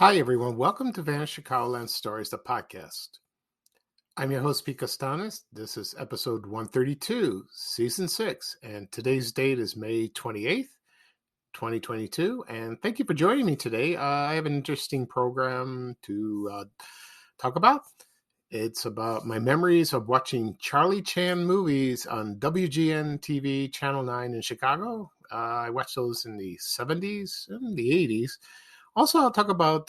Hi, everyone. Welcome to Vanished Chicagoland Stories, the podcast. I'm your host, Pete Costanis. This is episode 132, season 6, and today's date is May 28th, 2022. And thank you for joining me today. I have an interesting program to talk about. It's about my memories of watching Charlie Chan movies on WGN-TV Channel 9 in Chicago. I watched those in the 70s and the 80s. Also, I'll talk about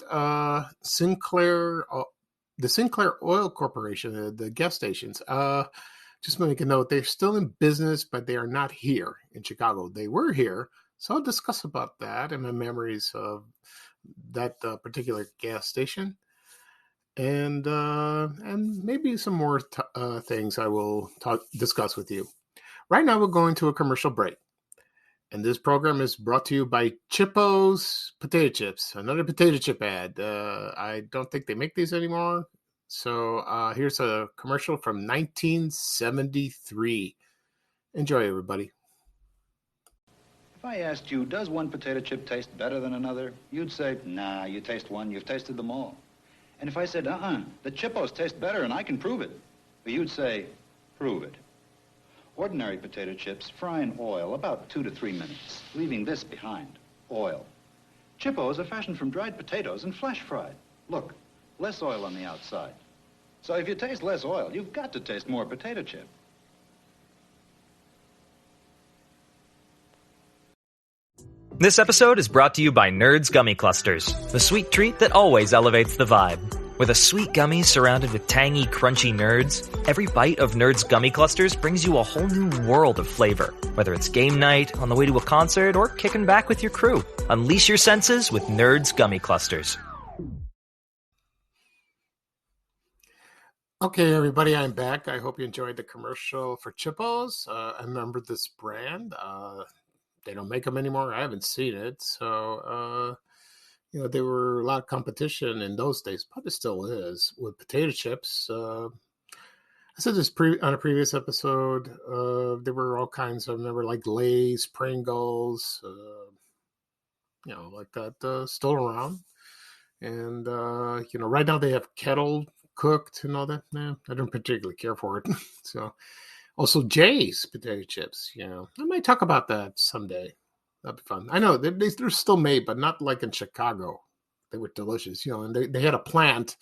Sinclair, the Sinclair Oil Corporation, the gas stations. Just make a note, they're still in business, but they are not here in Chicago. They were here, so I'll discuss about that and my memories of that particular gas station, and maybe some more things I will discuss with you. Right now, we're going to a commercial break. And this program is brought to you by Chippo's Potato Chips, another potato chip ad. I don't think they make these anymore. So here's a commercial from 1973. Enjoy, everybody. If I asked you, does one potato chip taste better than another? You'd say, nah, you taste one, you've tasted them all. And if I said, the Chippos taste better and I can prove it, well, you'd say, prove it. Ordinary potato chips fry in oil about 2 to 3 minutes, leaving this behind, oil. Chippos are fashioned from dried potatoes and flash fried. Look, less oil on the outside. So if you taste less oil, you've got to taste more potato chip. This episode is brought to you by Nerds Gummy Clusters, the sweet treat that always elevates the vibe. With a sweet gummy surrounded with tangy, crunchy nerds, every bite of Nerds Gummy Clusters brings you a whole new world of flavor. Whether it's game night, on the way to a concert, or kicking back with your crew, unleash your senses with Nerds Gummy Clusters. Okay, everybody, I'm back. I hope you enjoyed the commercial for Chippos. I remember this brand. They don't make them anymore. I haven't seen it. So, there were a lot of competition in those days, probably still is, with potato chips. I said this on a previous episode. There were all kinds. I remember like Lay's, Pringles, like that still around. And, right now they have kettle cooked and all that. Nah, I don't particularly care for it. So, also Jay's potato chips. I might talk about that someday. That'd be fun. I know they're still made, but not like in Chicago. They were delicious, and they had a plant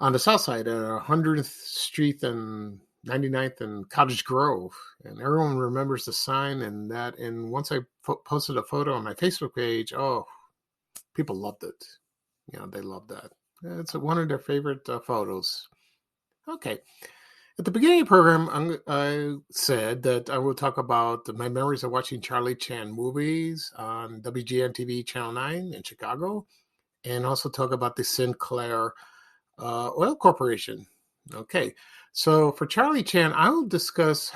on the south side at 100th Street and 99th and Cottage Grove. And everyone remembers the sign and that. And once I posted a photo on my Facebook page, people loved it. They loved that. It's one of their favorite photos. Okay. At the beginning of the program, I said that I will talk about my memories of watching Charlie Chan movies on WGN-TV Channel 9 in Chicago, and also talk about the Sinclair Oil Corporation. Okay, so for Charlie Chan, I will discuss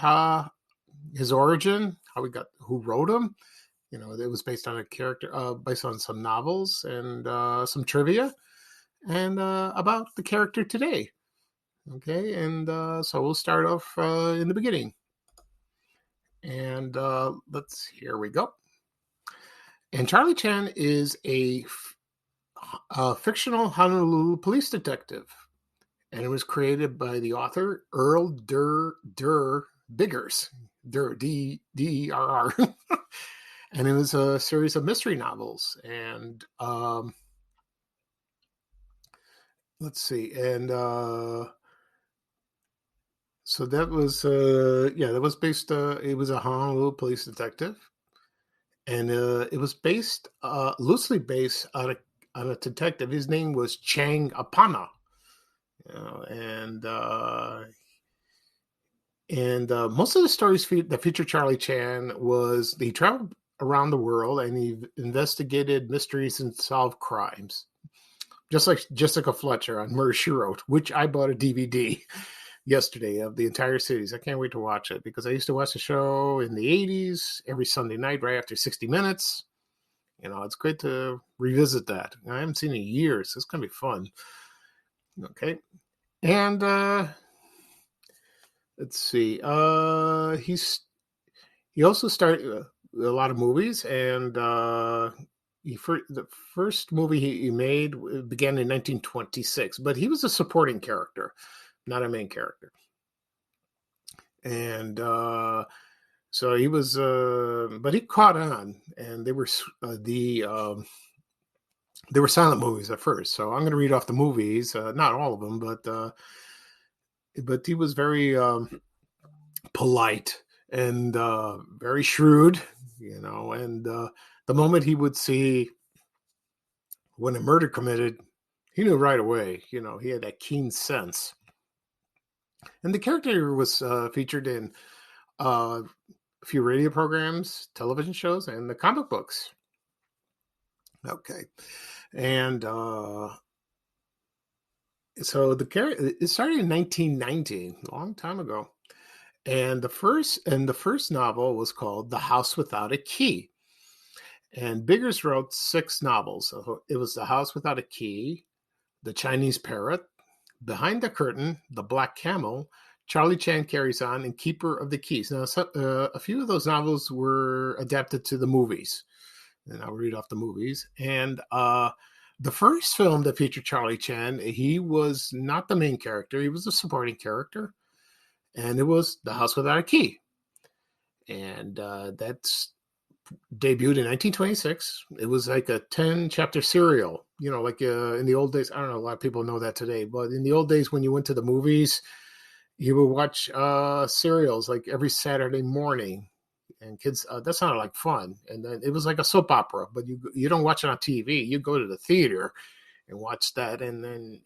his origin, who wrote him. It was based on a character, based on some novels and some trivia, and about the character today. Okay, and so we'll start off in the beginning. And here we go. And Charlie Chan is a fictional Honolulu police detective. And it was created by the author Earl Durr Biggers, D-E-R-R. And it was a series of mystery novels. And let's see, and so that was, that was based, it was a Honolulu police detective. And it was based, loosely based on a detective. His name was Chang Apana. And most of the stories that feature Charlie Chan was he traveled around the world and he investigated mysteries and solved crimes. Just like Jessica Fletcher on Murder, She Wrote, which I bought a DVD yesterday of the entire series. I can't wait to watch it because I used to watch the show in the 80s every Sunday night right after 60 Minutes. It's great to revisit that. I haven't seen it in years. It's going to be fun. Okay. And let's see. He also started a lot of movies, and the first movie he made began in 1926, but he was a supporting character, not a main character. And so he was, but he caught on, and they were silent movies at first. So I'm going to read off the movies, not all of them, but he was very polite and very shrewd, and the moment he would see when a murder committed, he knew right away. He had that keen sense. And the character was featured in a few radio programs, television shows, and the comic books. Okay. And so the character, it started in 1990, a long time ago. And the first novel was called The House Without a Key. And Biggers wrote 6 novels. So it was The House Without a Key, The Chinese Parrot, Behind the Curtain, The Black Camel, Charlie Chan Carries On, and Keeper of the Keys. Now, a few of those novels were adapted to the movies. And I'll read off the movies. And the first film that featured Charlie Chan, he was not the main character. He was a supporting character. And it was The House Without a Key. And that's debuted in 1926. It was like a 10-chapter serial, like in the old days. I don't know, a lot of people know that today, but in the old days when you went to the movies, you would watch serials like every Saturday morning, and kids, that sounded like fun. And then it was like a soap opera, but you don't watch it on TV. You go to the theater and watch that, and then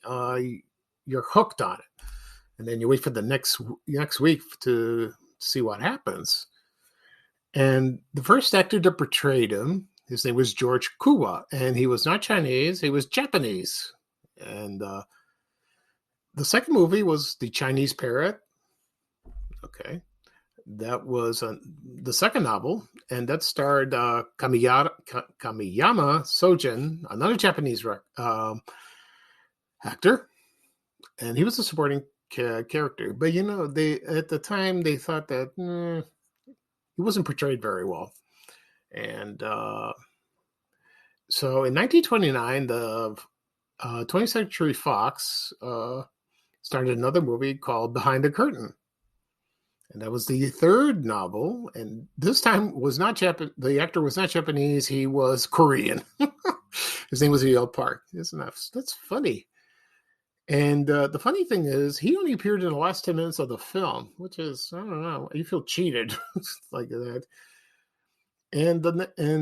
you're hooked on it. And then you wait for the next week to see what happens. And the first actor that portrayed him, his name was George Kuwa, and he was not Chinese, he was Japanese. And the second movie was The Chinese Parrot. Okay. That was the second novel, and that starred Kamiyama Sojin, another Japanese actor, and he was a supporting character. But at the time they thought that he wasn't portrayed very well. And so in 1929, the 20th Century Fox started another movie called Behind the Curtain. And that was the third novel. And this time the actor was not Japanese, he was Korean. His name was E.L. Park. That's funny. And the funny thing is, he only appeared in the last 10 minutes of the film, which is, I don't know, you feel cheated like that. And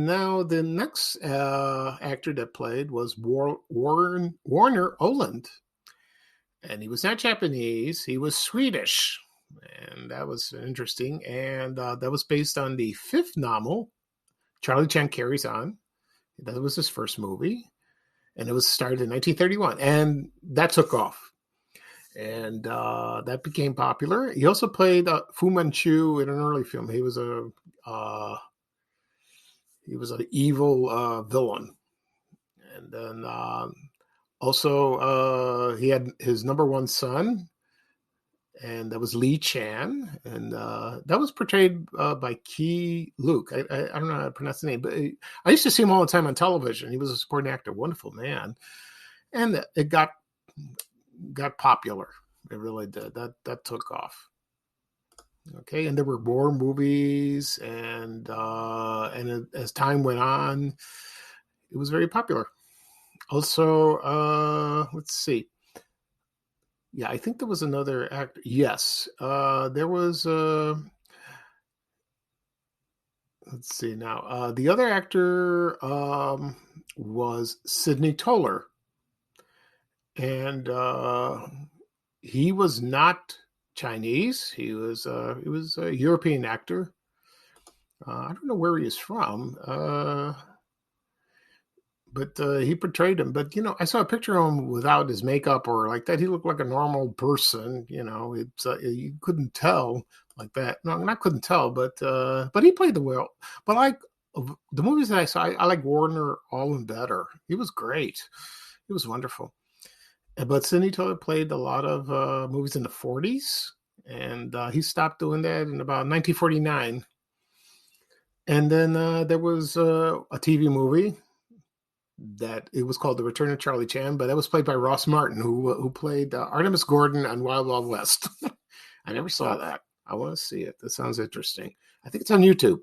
now the next actor that played was Warner Oland. And he was not Japanese, he was Swedish. And that was interesting. And that was based on the 5th novel, Charlie Chan Carries On. That was his first movie. And it was started in 1931, and that took off, and that became popular. He also played Fu Manchu in an early film. He was an evil villain, and then also he had his number one son, and that was Lee Chan, and that was portrayed by Key Luke. I don't know how to pronounce the name, but I used to see him all the time on television. He was a supporting actor, wonderful man, and it got popular. It really did. That took off. Okay, and there were more movies, and as time went on, it was very popular. Also, let's see. Yeah, I think there was another actor. Yes, there was. Let's see now. The other actor was Sidney Toler, and he was not Chinese. He was a European actor. I don't know where he is from. But he portrayed him. But, I saw a picture of him without his makeup or like that. He looked like a normal person, It's you couldn't tell like that. No, not couldn't tell, but he played the well. But the movies that I saw, I like Warner Allen better. He was great. He was wonderful. But Sidney Toler played a lot of movies in the 40s, and he stopped doing that in about 1949. And then there was a TV movie that it was called The Return of Charlie Chan, but that was played by Ross Martin, who played Artemis Gordon on Wild Wild West. I never saw that. I want to see it. That sounds interesting. I think it's on YouTube.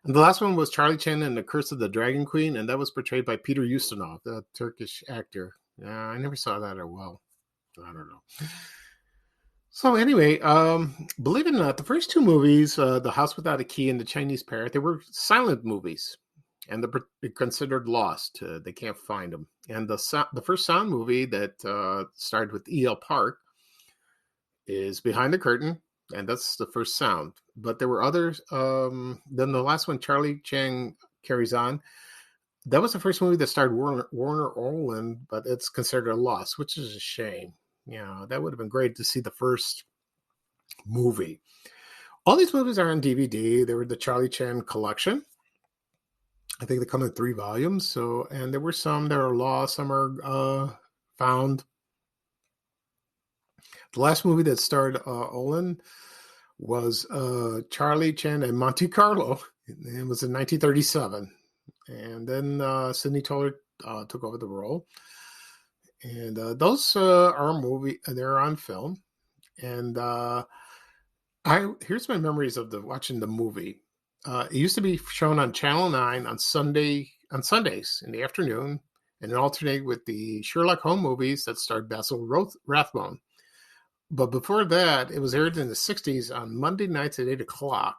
And the last one was Charlie Chan and the Curse of the Dragon Queen, and that was portrayed by Peter Ustinov, the Turkish actor. I never saw that or well. I don't know. So anyway, believe it or not, the first two movies, The House Without a Key and The Chinese Parrot, they were silent movies, and they're considered lost. They can't find them. And the first sound movie that started with E.L. Park is Behind the Curtain, and that's the first sound. But there were others. Then the last one, Charlie Chan Carries On, that was the first movie that starred Warner Orland, but it's considered a loss, which is a shame. That would have been great to see the first movie. All these movies are on DVD. They were the Charlie Chan collection. I think they come in 3 volumes. So, and there were some that are lost, some are found. The last movie that starred Olin was Charlie Chan and Monte Carlo. It was in 1937. And then Sidney Toler took over the role. And those are they're on film. And here's my memories of watching the movie. It used to be shown on Channel 9 on Sundays in the afternoon, and it alternated with the Sherlock Holmes movies that starred Basil Rathbone. But before that, it was aired in the 60s on Monday nights at 8 o'clock,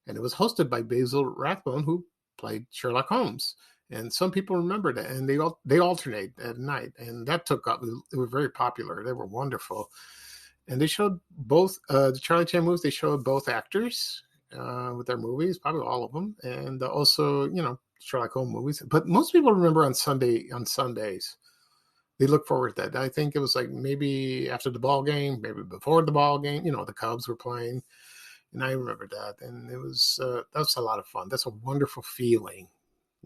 and it was hosted by Basil Rathbone, who played Sherlock Holmes. And some people remember that, and they alternate at night, and that took up. They were very popular. They were wonderful, and they showed both the Charlie Chan movies. They showed both actors with their movies, probably all of them, and also Sherlock Holmes movies. But most people remember on Sundays. They look forward to that. I think it was like maybe after the ball game, maybe before the ball game. The Cubs were playing, and I remember that, and it was that was a lot of fun. That's a wonderful feeling.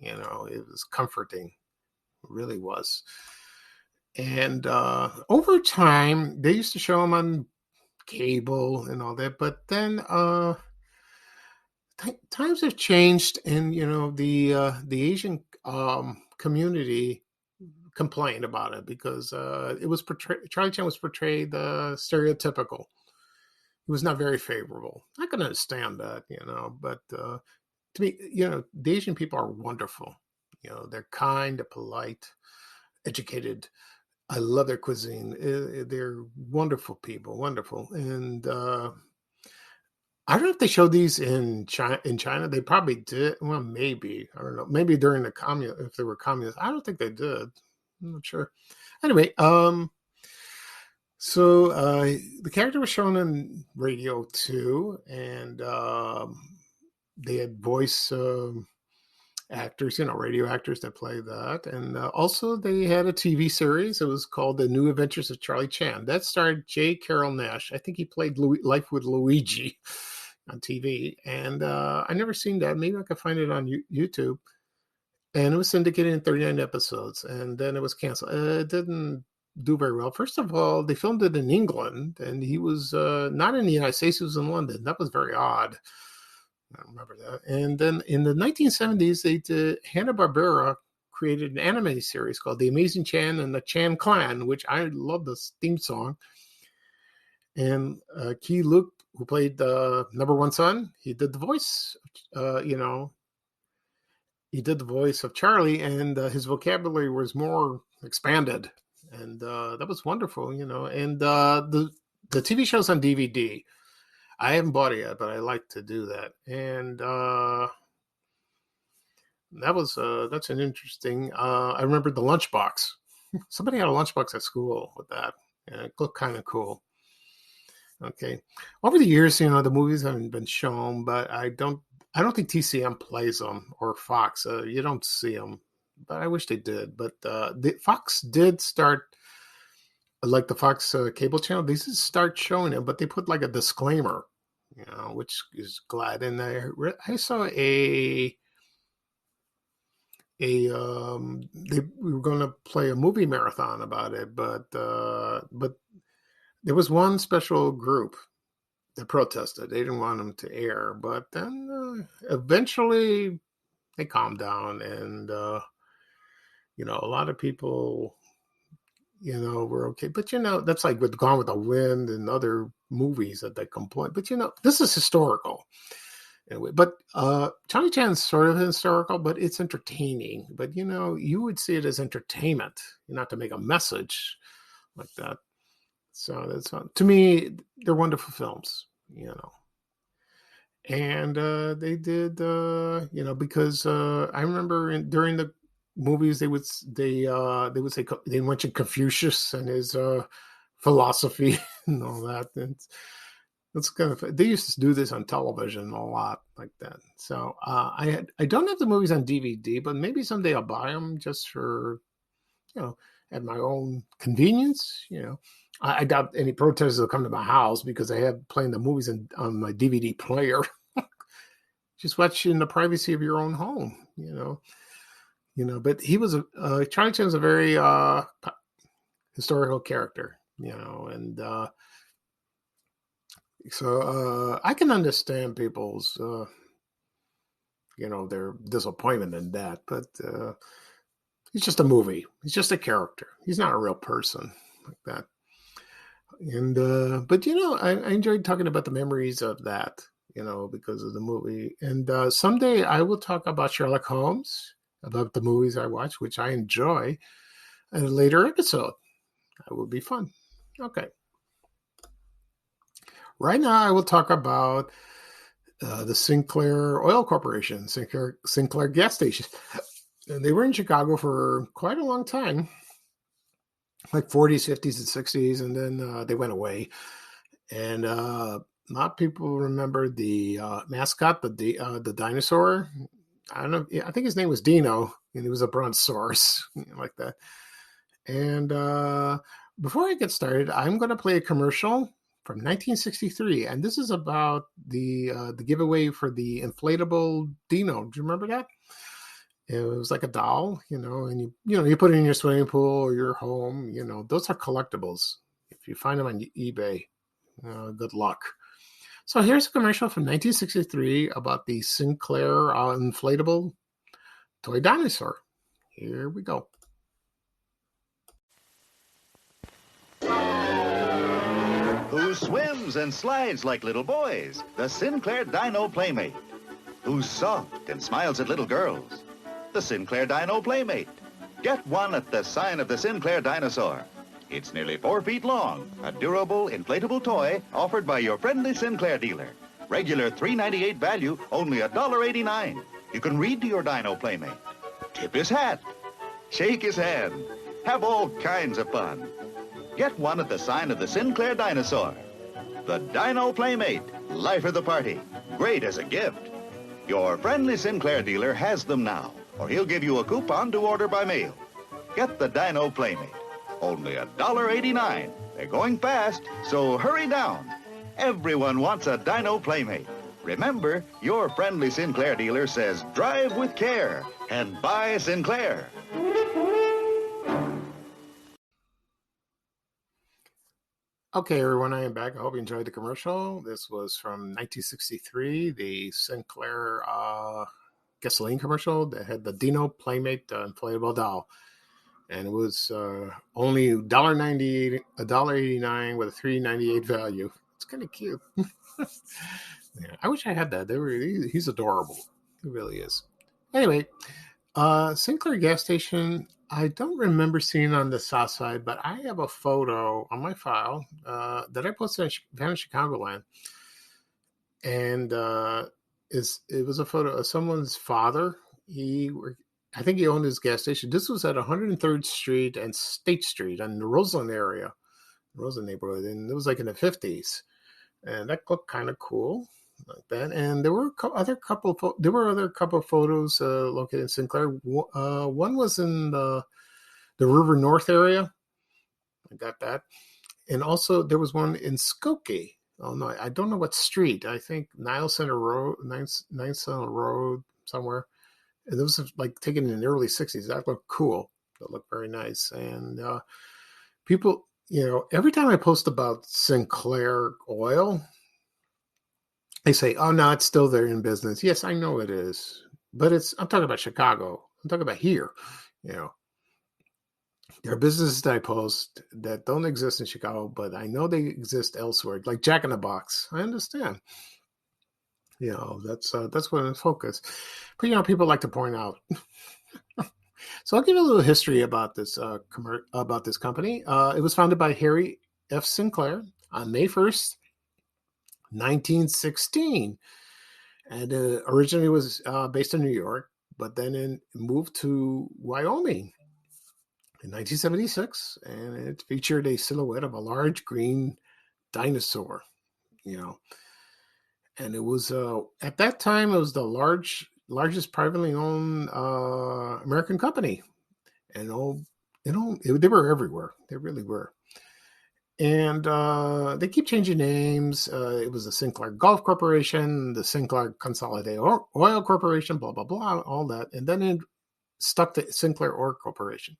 It was comforting. It really was. And over time, they used to show them on cable and all that. But then times have changed, and the Asian community complained about it because it was Charlie Chan was portrayed stereotypical. It was not very favorable. I can understand that, but. To me, the Asian people are wonderful. They're kind, they're polite, educated. I love their cuisine. They're wonderful people, wonderful. And I don't know if they showed these in China. They probably did. Well, maybe. I don't know. Maybe during the if they were communists. I don't think they did. I'm not sure. Anyway, so the character was shown on radio too, and they had voice actors, radio actors that play that. And also they had a TV series. It was called The New Adventures of Charlie Chan. That starred J. Carrol Naish. I think he played Life with Luigi on TV. And I never seen that. Maybe I could find it on YouTube. And it was syndicated in 39 episodes. And then it was canceled. It didn't do very well. First of all, they filmed it in England. And he was not in the United States. He was in London. That was very odd. I remember that. And then in the 1970s, Hanna-Barbera created an animated series called The Amazing Chan and the Chan Clan, which I love this theme song. And Key Luke, who played the number one son, he did the voice, he did the voice of Charlie, and his vocabulary was more expanded. And that was wonderful, And the TV show's on DVD. I haven't bought it yet, but I like to do that. And that's an interesting. I remember the lunchbox. Somebody had a lunchbox at school with that. Yeah, it looked kind of cool. Okay, over the years, the movies haven't been shown, but I don't think TCM plays them or Fox. You don't see them, but I wish they did. But the Fox did start. Like the Fox cable channel, they just start showing it, but they put like a disclaimer, which is glad. And I saw we were going to play a movie marathon about it, but there was one special group that protested. They didn't want them to air, but then eventually they calmed down and. a lot of people, were okay. But, that's like with Gone with the Wind and other movies that they complain. But, this is historical. Anyway, but Johnny Chan's sort of historical, but it's entertaining. But, you would see it as entertainment, not to make a message like that. So that's to me, they're wonderful films, And they did, because I remember during the movies they would say they mention Confucius and his philosophy and all that. And that's kind of, they used to do this on television a lot like that. So I don't have the movies on DVD, but maybe someday I'll buy them just for at my own convenience. I doubt any protesters will come to my house because I have playing the movies on my DVD player. Just watch in the privacy of your own home, But he was Charlie Chan was a very historical character, and so I can understand people's, their disappointment in that, but he's just a movie. He's just a character. He's not a real person like that. And but I enjoyed talking about the memories of that, because of the movie. And someday I will talk about Sherlock Holmes, about the movies I watch, which I enjoy, in a later episode. That will be fun. Okay. Right now I will talk about the Sinclair Oil Corporation, Sinclair gas station. And they were in Chicago for quite a long time, like 40s, 50s, and 60s, and then they went away. And a lot of people remember the mascot, the dinosaur. I don't know. I think his name was Dino, and he was a brontosaurus, like that. And before I get started, I'm going to play a commercial from 1963, and this is about the giveaway for the inflatable Dino. Do you remember that? It was like a doll, and you put it in your swimming pool or your home. Those are collectibles. If you find them on eBay, good luck. So here's a commercial from 1963 about the Sinclair inflatable toy dinosaur. Here we go. Who swims and slides like little boys? The Sinclair Dino Playmate. Who's soft and smiles at little girls? The Sinclair Dino Playmate. Get one at the sign of the Sinclair Dinosaur. It's nearly 4 feet long, a durable, inflatable toy offered by your friendly Sinclair dealer. Regular $3.98 value, only $1.89. You can read to your Dino Playmate. Tip his hat. Shake his hand. Have all kinds of fun. Get one at the sign of the Sinclair Dinosaur. The Dino Playmate, life of the party. Great as a gift. Your friendly Sinclair dealer has them now, or he'll give you a coupon to order by mail. Get the Dino Playmate. Only $1.89. They're going fast, so hurry down. Everyone wants a Dino Playmate. Remember, your friendly Sinclair dealer says drive with care and buy Sinclair. Okay, everyone, I am back. I hope you enjoyed the commercial. This was from 1963, the Sinclair gasoline commercial that had the Dino Playmate inflatable doll. And it was only $1.89 with a $3.98 value. It's kind of cute. Yeah, I wish I had that. He's adorable. He really is. Anyway, Sinclair gas station, I don't remember seeing on the south side, but I have a photo on my file that I posted on Van Chicagoland. And it was a photo of someone's father. I think he owned his gas station. This was at 103rd Street and State Street in the Roseland area, Roseland neighborhood. And it was like in the 50s. And that looked kind of cool like that. And there were other couple of photos located in Sinclair. One was in the River North area. I got that. And also there was one in Skokie. Oh no, I don't know what street. I think Nile Center Road somewhere. And it was like taken in the early 60s. That looked cool. That looked very nice. And people, every time I post about Sinclair Oil, they say, oh, no, it's still there in business. Yes, I know it is. But I'm talking about Chicago. I'm talking about here, There are businesses that I post that don't exist in Chicago, but I know they exist elsewhere, like Jack in the Box. I understand. That's what I'm focused. But people like to point out. So I'll give you a little history about this company. It was founded by Harry F. Sinclair on May 1st, 1916, and originally was based in New York, but then moved to Wyoming in 1976, and it featured a silhouette of a large green dinosaur. You know, and it was at that time it was the largest privately owned American company, and they were everywhere. They really were. And they keep changing names. It was the Sinclair Golf Corporation, the Sinclair Consolidated Oil Corporation, blah blah blah, all that, and then it stuck to Sinclair Oil Corporation.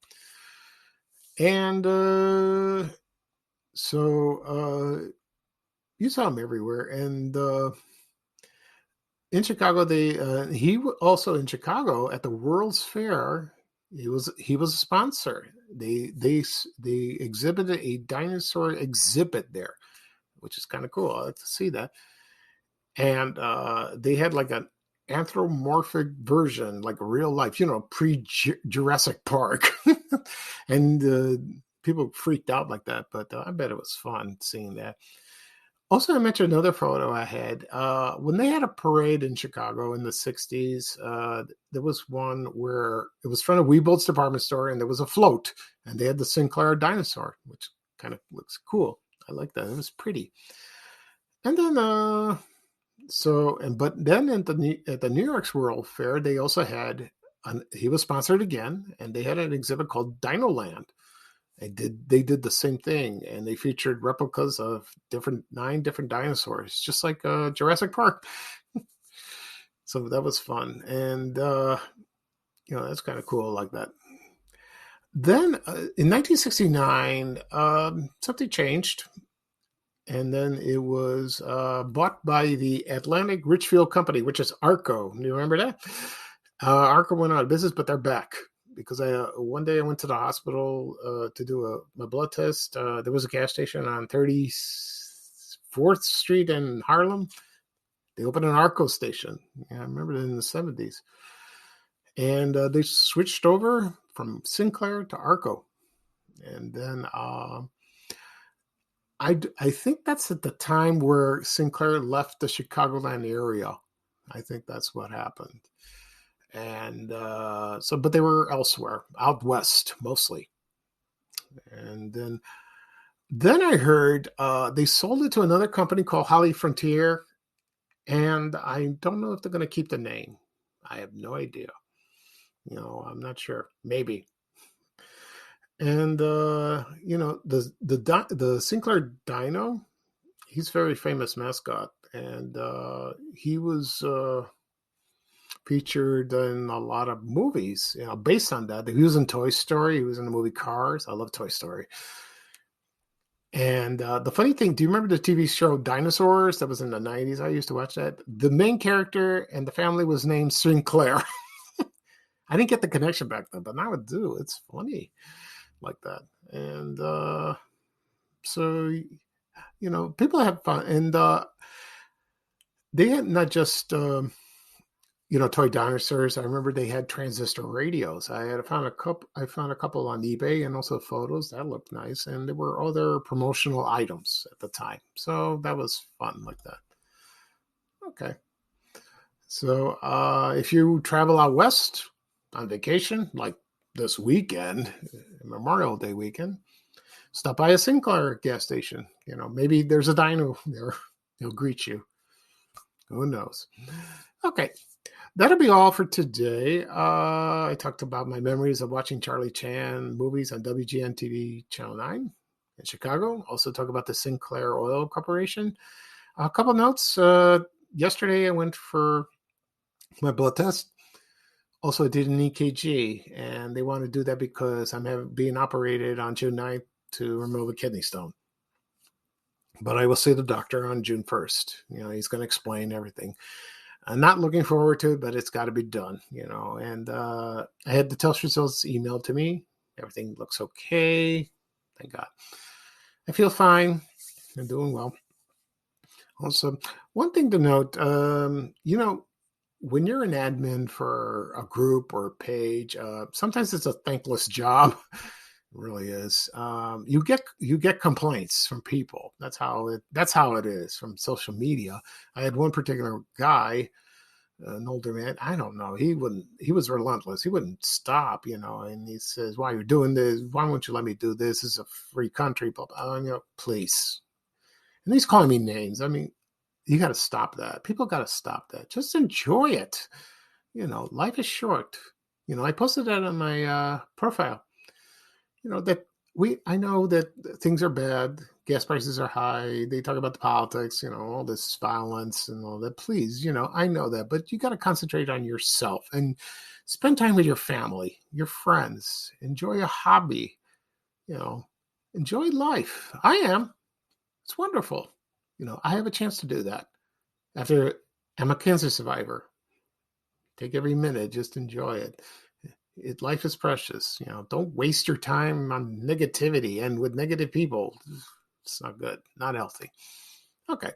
And so you saw him everywhere. And in Chicago, he also in Chicago at the World's Fair. He was a sponsor. They exhibited a dinosaur exhibit there, which is kind of cool. I like to see that. And they had like an anthropomorphic version, like real life, pre-Jurassic Park. And people freaked out like that, but I bet it was fun seeing that. Also, I mentioned another photo I had. When they had a parade in Chicago in the 60s, there was one where it was in front of Weebolt's department store, and there was a float, and they had the Sinclair dinosaur, which kind of looks cool. I like that. It was pretty. And then, but then at the New York's World Fair, they also had, he was sponsored again, and they had an exhibit called Dinoland. They did the same thing, and they featured replicas of 9 different dinosaurs, just like Jurassic Park. So that was fun, and that's kind of cool, like that. Then in 1969, something changed, and then it was bought by the Atlantic Richfield Company, which is Arco. You remember that? Arco went out of business, but they're back. Because one day I went to the hospital to do my blood test. There was a gas station on 34th Street in Harlem. They opened an Arco station. Yeah, I remember it in the 70s. And they switched over from Sinclair to Arco. And then I think that's at the time where Sinclair left the Chicagoland area. I think that's what happened. And but they were elsewhere, out west mostly. And then I heard they sold it to another company called Holly Frontier, and I don't know if they're going to keep the name. I have no idea. I'm not sure. Maybe. And the Sinclair Dino, he's a very famous mascot, and he was featured in a lot of movies, based on that. He was in Toy Story. He was in the movie Cars. I love Toy Story. And the funny thing, do you remember the TV show Dinosaurs that was in the 90s? I used to watch that. The main character and the family was named Sinclair. I didn't get the connection back then, but now I do. It's funny like that. And so, people have fun. And they had not just... toy dinosaurs. I remember they had transistor radios. I found a couple on eBay, and also photos that looked nice. And there were other promotional items at the time, so that was fun like that. Okay, so if you travel out west on vacation, like this weekend, Memorial Day weekend, stop by a Sinclair gas station. Maybe there's a dino there. He'll greet you. Who knows? Okay. That'll be all for today. I talked about my memories of watching Charlie Chan movies on WGN-TV Channel 9 in Chicago. Also talk about the Sinclair Oil Corporation. A couple notes. Yesterday I went for my blood test. Also did an EKG, and they want to do that because I'm being operated on June 9th to remove a kidney stone. But I will see the doctor on June 1st. He's going to explain everything. I'm not looking forward to it, but it's got to be done, And I had the test results emailed to me, Everything looks okay. Thank God. I feel fine. I'm doing well. Also, one thing to note, when you're an admin for a group or a page, sometimes it's a thankless job. It really is. You get complaints from people. That's how it is from social media. I had one particular guy, an older man. I don't know. He was relentless. He wouldn't stop, and he says, "Why you're doing this? Why won't you let me do this? This is a free country." Blah, blah. Please. And he's calling me names. I mean, you got to stop that. People got to stop that. Just enjoy it. Life is short. I posted that on my profile. I know that things are bad. Gas prices are high. They talk about the politics, all this violence and all that. Please, I know that, but you got to concentrate on yourself and spend time with your family, your friends. Enjoy a hobby. Enjoy life. I am. It's wonderful. I have a chance to do that. I'm a cancer survivor. Take every minute, just enjoy it. Life is precious. Don't waste your time on negativity and with negative people. It's not good, not healthy. Okay.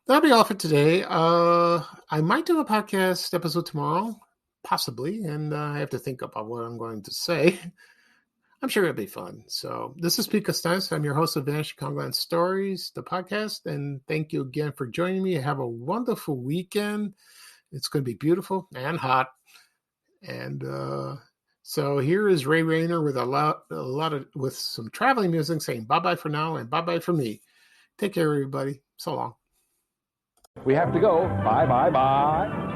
That'll be all for today. I might do a podcast episode tomorrow, possibly, and I have to think about what I'm going to say. I'm sure it'll be fun. So this is Pete Costanza. I'm your host of Vanishing Congoland Stories, the podcast. And thank you again for joining me. Have a wonderful weekend. It's going to be beautiful and hot. And so here is Ray Rayner with with some traveling music saying bye-bye for now and bye-bye for me. Take care, everybody. So long. We have to go. Bye, bye, bye.